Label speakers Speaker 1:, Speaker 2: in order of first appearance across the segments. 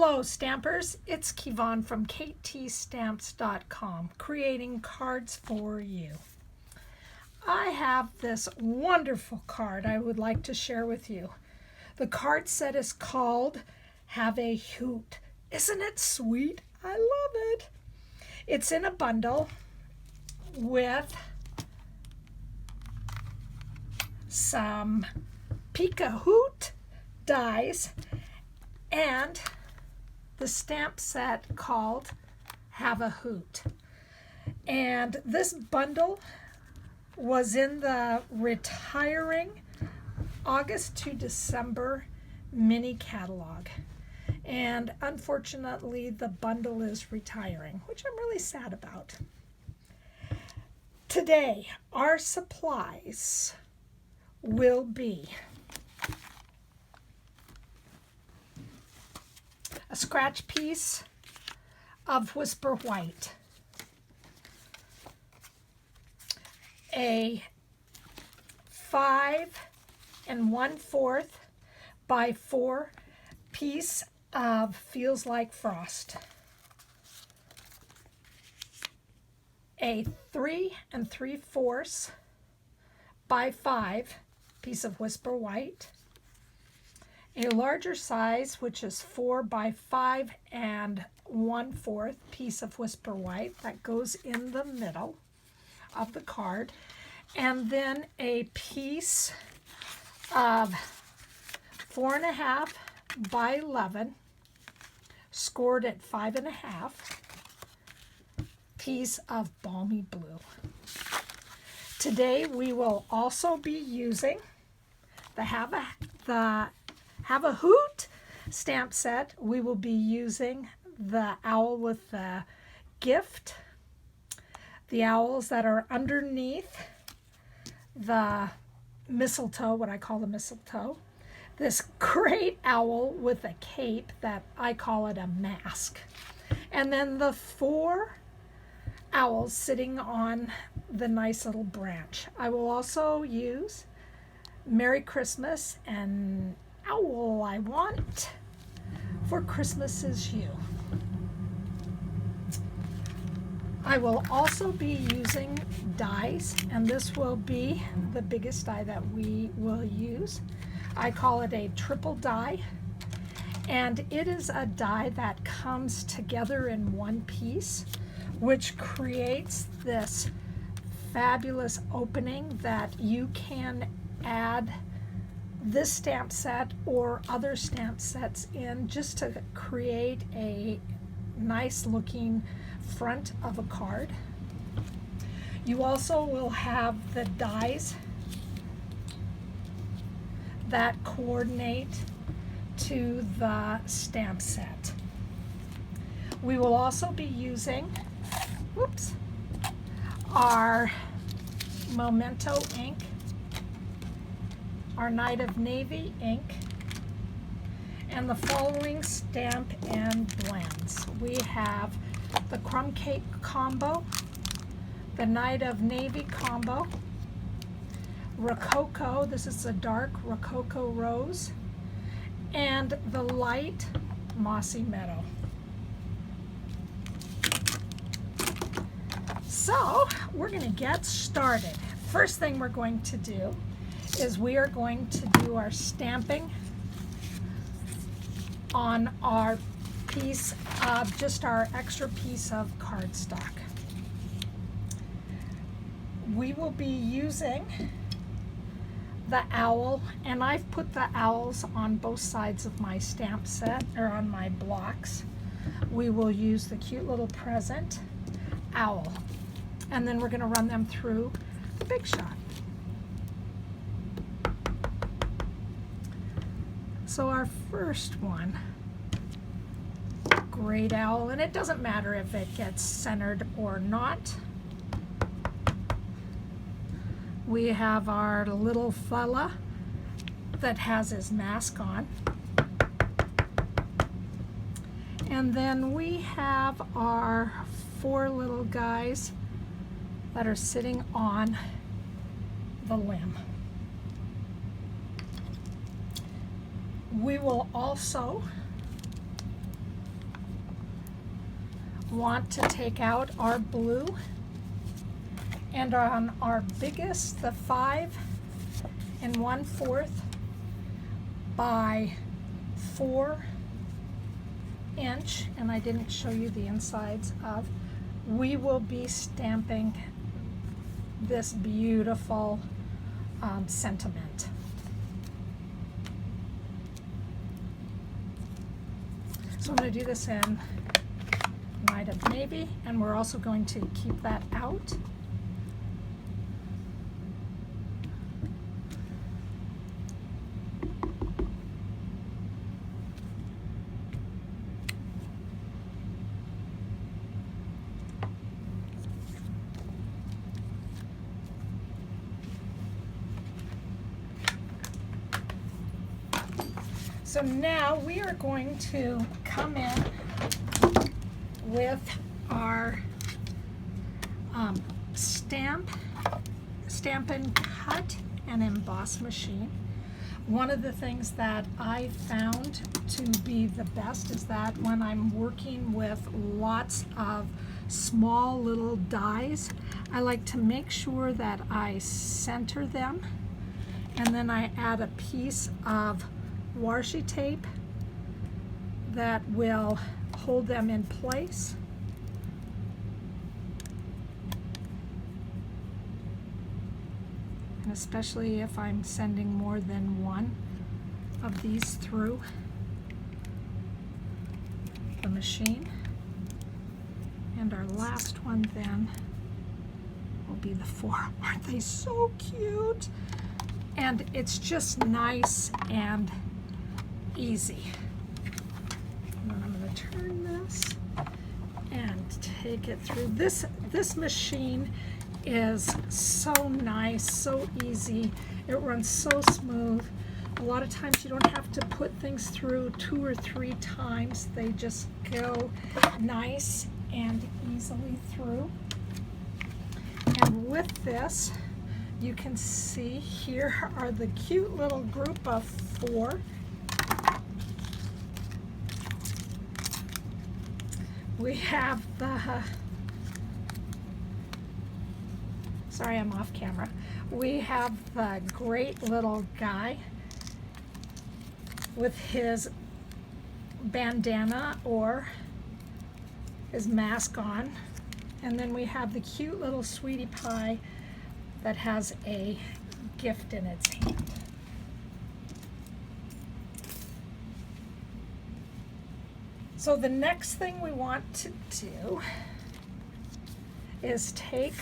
Speaker 1: Hello Stampers, it's Kevon from ktstamps.com, creating cards for you. I have this wonderful card I would like to share with you. The card set is called Have a Hoot. Isn't it sweet? I love it. It's in a bundle with some Peek-A-Hoot dies and the stamp set called Have a Hoot. And this bundle was in the retiring August to December mini catalog. And unfortunately, the bundle is retiring, which I'm really sad about. Today, our supplies will be a scratch piece of Whisper White, a 5 1/4 by 4 piece of Feels Like Frost, a 3 3/4 by 5 piece of Whisper White, a larger size, which is 4 by 5 1/4 piece of Whisper White that goes in the middle of the card, and then a piece of 4 1/2 by 11 scored at 5 1/2 piece of Balmy Blue. Today we will also be using the Have a Hoot stamp set. We will be using the owl with the gift, the owls that are underneath the mistletoe, what I call the mistletoe, this great owl with a cape that I call it a mask, and then the 4 owls sitting on the nice little branch. I will also use Merry Christmas and Owl I Want for Christmas Is You. I will also be using dies, and this will be the biggest die that we will use. I call it a triple die, and it is a die that comes together in one piece, which creates this fabulous opening that you can add this stamp set or other stamp sets in just to create a nice looking front of a card. You also will have the dies that coordinate to the stamp set. We will also be using our Memento ink, our Night of Navy ink, and the following stamp and blends. We have the Crumb Cake combo, the Night of Navy combo, Rococo, this is a dark Rococo Rose, and the light Mossy Meadow. So we're going to get started. First thing we're going to do is we are going to do our stamping on our piece of just our extra piece of cardstock. We will be using the owl, and I've put the owls on both sides of my stamp set, or on my blocks. We will use the cute little present owl, and then we're going to run them through the Big Shot. So our first one, great owl, and it doesn't matter if it gets centered or not. We have our little fella that has his mask on. And then we have our 4 little guys that are sitting on the limb. We will also want to take out our blue, and on our biggest, the 5 1/4 by 4 inch, and I didn't show you the insides of, we will be stamping this beautiful sentiment. So I'm going to do this in Night of Navy, and we're also going to keep that out. So now we are going to come in with our Stamp and Cut and Emboss machine. One of the things that I found to be the best is that when I'm working with lots of small little dies, I like to make sure that I center them, and then I add a piece of washi tape that will hold them in place. And especially if I'm sending more than one of these through the machine. And our last one then will be the 4. Aren't they so cute? And it's just nice and easy. And then I'm going to turn this and take it through. This machine is so nice, so easy. It runs so smooth. A lot of times you don't have to put things through 2 or 3 times. They just go nice and easily through. And with this, you can see here are the cute little group of 4. We have the, sorry, I'm off camera. We have the great little guy with his bandana or his mask on. And then we have the cute little sweetie pie that has a gift in its hand. So the next thing we want to do is take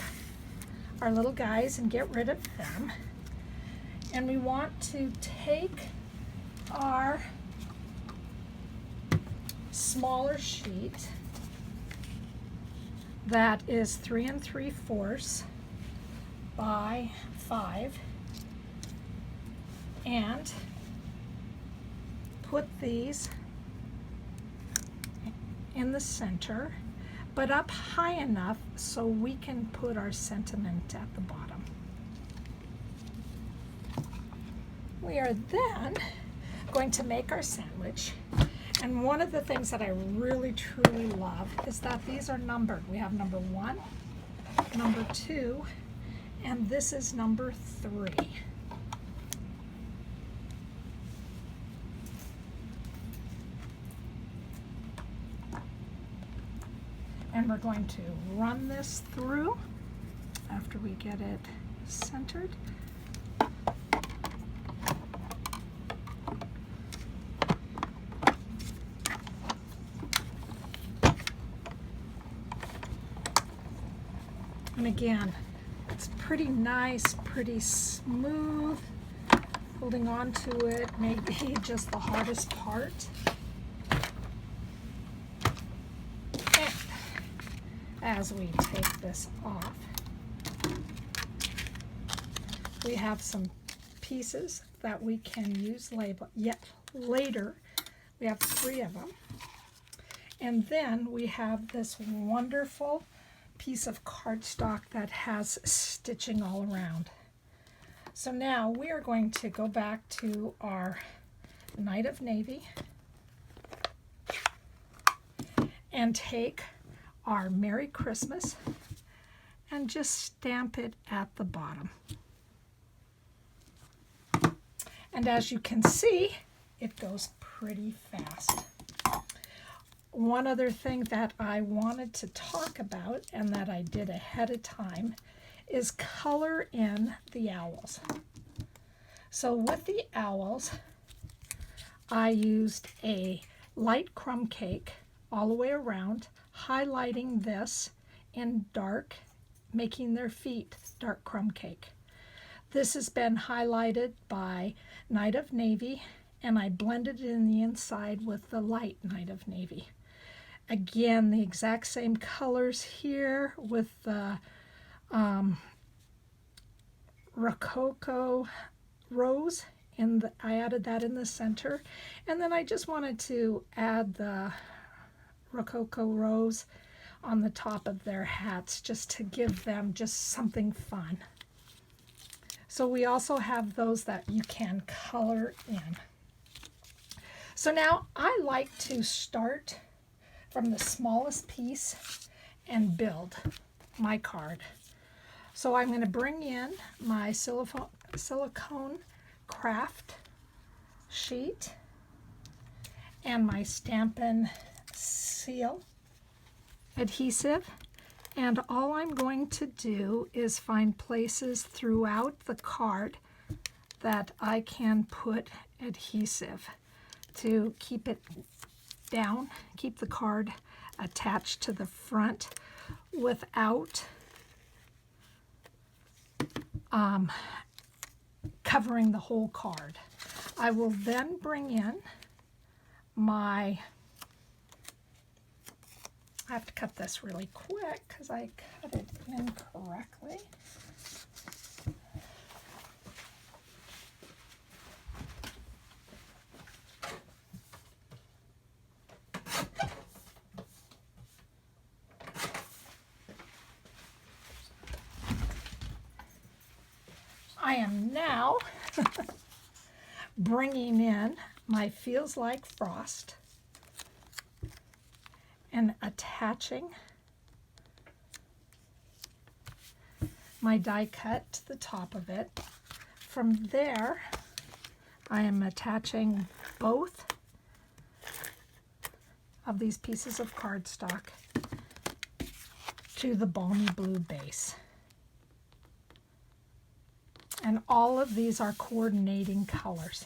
Speaker 1: our little guys and get rid of them. And we want to take our smaller sheet that is 3 3/4 by 5 and put these in the center, but up high enough so we can put our sentiment at the bottom. We are then going to make our sandwich, and one of the things that I really truly love is that these are numbered. We have number 1, number 2, and this is number 3. And we're going to run this through after we get it centered. And again, it's pretty nice, pretty smooth. Holding on to it may be just the hardest part. As we take this off, we have some pieces that we can use later. We have 3 of them. And then we have this wonderful piece of cardstock that has stitching all around. So now we are going to go back to our Night of Navy and take our Merry Christmas and just stamp it at the bottom. And as you can see, it goes pretty fast. One other thing that I wanted to talk about and that I did ahead of time is color in the owls. So with the owls, I used a light crumb cake all the way around, highlighting this in dark, making their feet dark crumb cake. This has been highlighted by Night of Navy, and I blended it in the inside with the light Night of Navy. Again, the exact same colors here with the Rococo Rose. I added that in the center. And then I just wanted to add the Rococo Rose on the top of their hats just to give them just something fun. So we also have those that you can color in. So now I like to start from the smallest piece and build my card. So I'm going to bring in my silicone craft sheet and my Stampin' Seal adhesive, and all I'm going to do is find places throughout the card that I can put adhesive to keep it down, keep the card attached to the front without covering the whole card. I will then bring in my, I have to cut this really quick because I cut it incorrectly. I am now bringing in my Feels Like Frost and attaching my die cut to the top of it. From there, I am attaching both of these pieces of cardstock to the balmy blue base. And all of these are coordinating colors.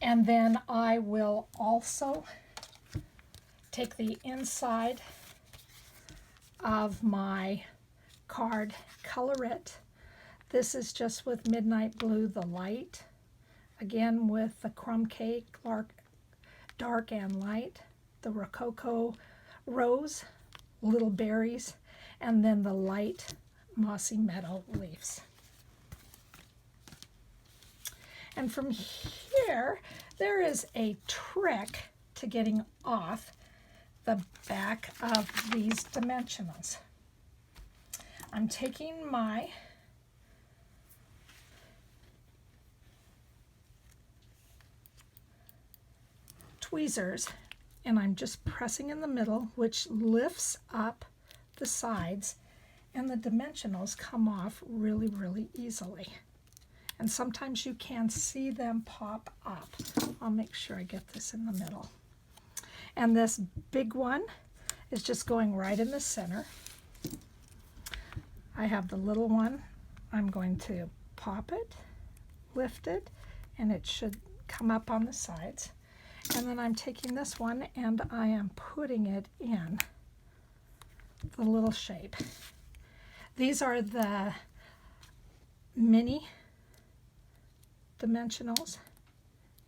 Speaker 1: And then I will also take the inside of my card, color it. This is just with Midnight Blue, the light. Again with the crumb cake, dark and light. The Rococo Rose, little berries, and then the light Mossy Meadow leaves. And from here, there is a trick to getting off the back of these dimensionals. I'm taking my tweezers and I'm just pressing in the middle, which lifts up the sides, and the dimensionals come off really, really easily. And sometimes you can see them pop up. I'll make sure I get this in the middle. And this big one is just going right in the center. I have the little one. I'm going to pop it, lift it, and it should come up on the sides. And then I'm taking this one and I am putting it in the little shape. These are the mini dimensionals,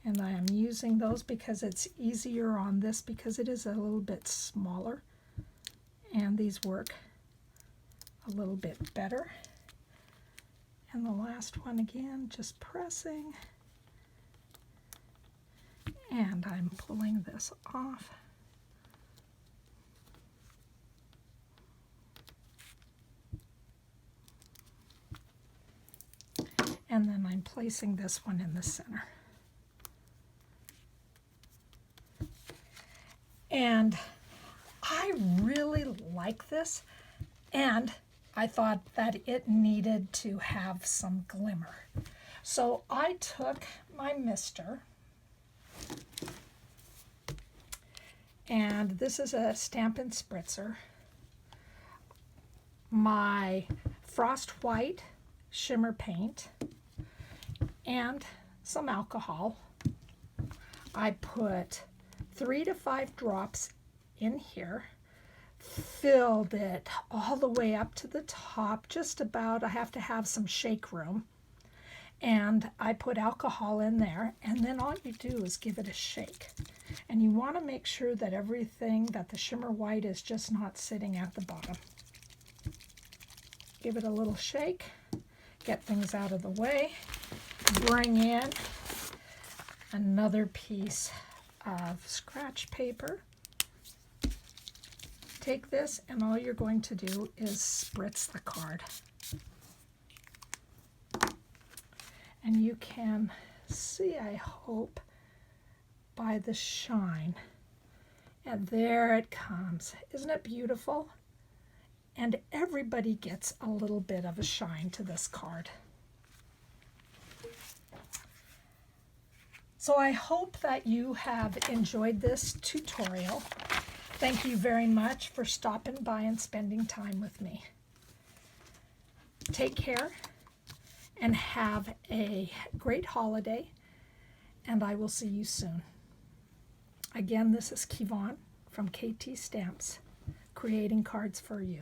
Speaker 1: and I am using those because it's easier on this because it is a little bit smaller, and these work a little bit better. And the last one again, just pressing, and I'm pulling this off. And then I'm placing this one in the center. And I really like this, and I thought that it needed to have some glimmer. So I took my mister, and this is a Stampin' Spritzer, my Frost White shimmer paint, and some alcohol. I put 3 to 5 drops in here, filled it all the way up to the top, just about. I have to have some shake room. And I put alcohol in there, and then all you do is give it a shake. And you want to make sure that everything, that the shimmer white is just not sitting at the bottom. Give it a little shake, get things out of the way, bring in another piece of scratch paper. Take this, and all you're going to do is spritz the card. And you can see, I hope, by the shine. And there it comes. Isn't it beautiful? And everybody gets a little bit of a shine to this card. So I hope that you have enjoyed this tutorial. Thank you very much for stopping by and spending time with me. Take care and have a great holiday, and I will see you soon. Again, this is Kevon from KT Stamps, creating cards for you.